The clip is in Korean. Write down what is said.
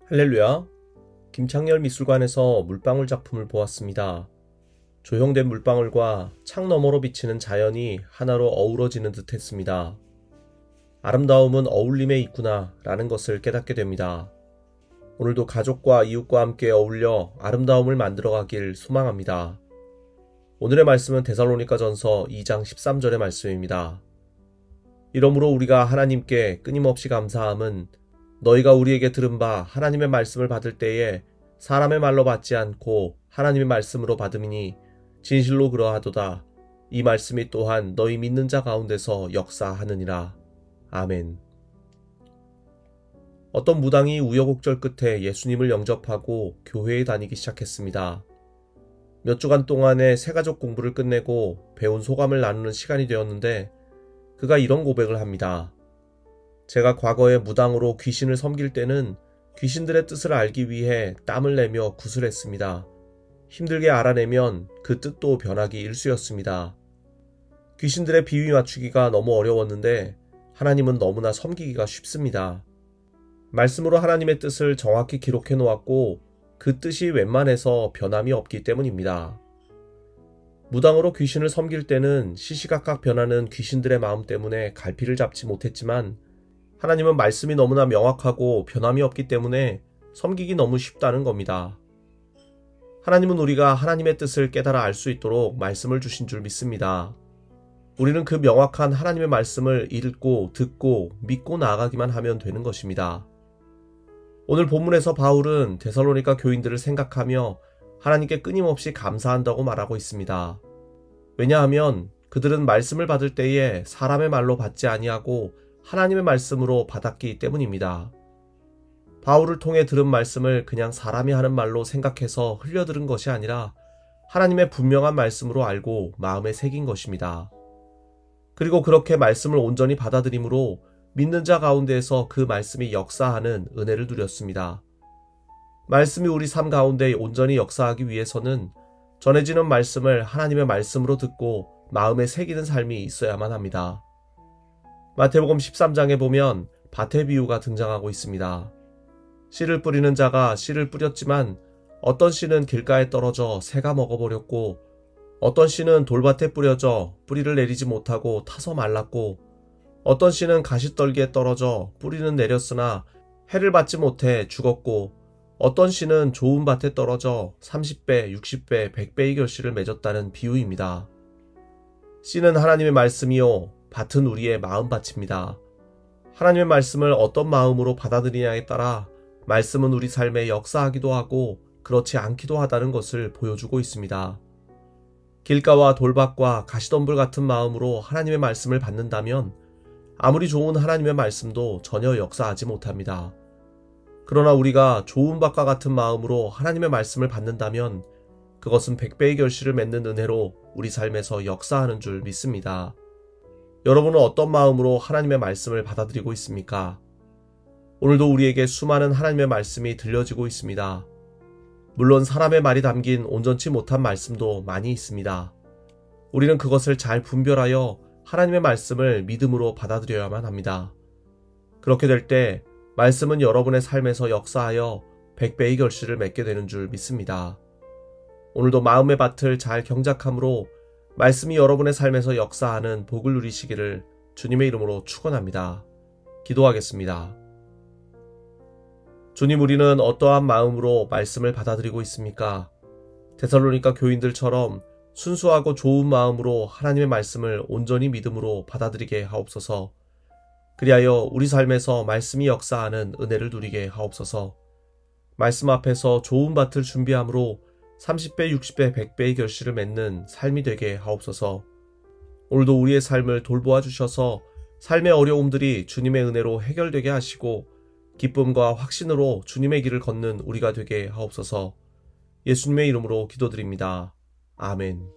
할렐루야. 김창렬 미술관에서 물방울 작품을 보았습니다. 조형된 물방울과 창 너머로 비치는 자연이 하나로 어우러지는 듯 했습니다. 아름다움은 어울림에 있구나 라는 것을 깨닫게 됩니다. 오늘도 가족과 이웃과 함께 어울려 아름다움을 만들어가길 소망합니다. 오늘의 말씀은 데살로니가전서 2장 13절의 말씀입니다. 이러므로 우리가 하나님께 끊임없이 감사함은 너희가 우리에게 들은 바 하나님의 말씀을 받을 때에 사람의 말로 받지 않고 하나님의 말씀으로 받음이니 진실로 그러하도다. 이 말씀이 또한 너희 믿는 자 가운데서 역사하느니라. 아멘. 어떤 무당이 우여곡절 끝에 예수님을 영접하고 교회에 다니기 시작했습니다. 몇 주간 동안의 새가족 공부를 끝내고 배운 소감을 나누는 시간이 되었는데 그가 이런 고백을 합니다. 제가 과거에 무당으로 귀신을 섬길 때는 귀신들의 뜻을 알기 위해 땀을 내며 구슬했습니다. 힘들게 알아내면 그 뜻도 변하기 일쑤였습니다. 귀신들의 비위 맞추기가 너무 어려웠는데 하나님은 너무나 섬기기가 쉽습니다. 말씀으로 하나님의 뜻을 정확히 기록해 놓았고 그 뜻이 웬만해서 변함이 없기 때문입니다. 무당으로 귀신을 섬길 때는 시시각각 변하는 귀신들의 마음 때문에 갈피를 잡지 못했지만 하나님은 말씀이 너무나 명확하고 변함이 없기 때문에 섬기기 너무 쉽다는 겁니다. 하나님은 우리가 하나님의 뜻을 깨달아 알 수 있도록 말씀을 주신 줄 믿습니다. 우리는 그 명확한 하나님의 말씀을 읽고 듣고 믿고 나아가기만 하면 되는 것입니다. 오늘 본문에서 바울은 데살로니가 교인들을 생각하며 하나님께 끊임없이 감사한다고 말하고 있습니다. 왜냐하면 그들은 말씀을 받을 때에 사람의 말로 받지 아니하고 하나님의 말씀으로 받았기 때문입니다. 바울을 통해 들은 말씀을 그냥 사람이 하는 말로 생각해서 흘려들은 것이 아니라 하나님의 분명한 말씀으로 알고 마음에 새긴 것입니다. 그리고 그렇게 말씀을 온전히 받아들임으로 믿는 자 가운데에서 그 말씀이 역사하는 은혜를 누렸습니다. 말씀이 우리 삶 가운데 온전히 역사하기 위해서는 전해지는 말씀을 하나님의 말씀으로 듣고 마음에 새기는 삶이 있어야만 합니다. 마태복음 13장에 보면 밭의 비유가 등장하고 있습니다. 씨를 뿌리는 자가 씨를 뿌렸지만 어떤 씨는 길가에 떨어져 새가 먹어버렸고 어떤 씨는 돌밭에 뿌려져 뿌리를 내리지 못하고 타서 말랐고 어떤 씨는 가시떨기에 떨어져 뿌리는 내렸으나 해를 받지 못해 죽었고 어떤 씨는 좋은 밭에 떨어져 30배, 60배, 100배의 결실을 맺었다는 비유입니다. 씨는 하나님의 말씀이요 밭은 우리의 마음밭입니다. 하나님의 말씀을 어떤 마음으로 받아들이냐에 따라 말씀은 우리 삶에 역사하기도 하고 그렇지 않기도 하다는 것을 보여주고 있습니다. 길가와 돌밭과 가시덤불 같은 마음으로 하나님의 말씀을 받는다면 아무리 좋은 하나님의 말씀도 전혀 역사하지 못합니다. 그러나 우리가 좋은 밭과 같은 마음으로 하나님의 말씀을 받는다면 그것은 100배의 결실을 맺는 은혜로 우리 삶에서 역사하는 줄 믿습니다. 여러분은 어떤 마음으로 하나님의 말씀을 받아들이고 있습니까? 오늘도 우리에게 수많은 하나님의 말씀이 들려지고 있습니다. 물론 사람의 말이 담긴 온전치 못한 말씀도 많이 있습니다. 우리는 그것을 잘 분별하여 하나님의 말씀을 믿음으로 받아들여야만 합니다. 그렇게 될 때 말씀은 여러분의 삶에서 역사하여 100배의 결실을 맺게 되는 줄 믿습니다. 오늘도 마음의 밭을 잘 경작함으로 말씀이 여러분의 삶에서 역사하는 복을 누리시기를 주님의 이름으로 축원합니다. 기도하겠습니다. 주님, 우리는 어떠한 마음으로 말씀을 받아들이고 있습니까? 데살로니가 교인들처럼 순수하고 좋은 마음으로 하나님의 말씀을 온전히 믿음으로 받아들이게 하옵소서. 그리하여 우리 삶에서 말씀이 역사하는 은혜를 누리게 하옵소서. 말씀 앞에서 좋은 밭을 준비함으로 30배, 60배, 100배의 결실을 맺는 삶이 되게 하옵소서. 오늘도 우리의 삶을 돌보아 주셔서 삶의 어려움들이 주님의 은혜로 해결되게 하시고 기쁨과 확신으로 주님의 길을 걷는 우리가 되게 하옵소서. 예수님의 이름으로 기도드립니다. 아멘.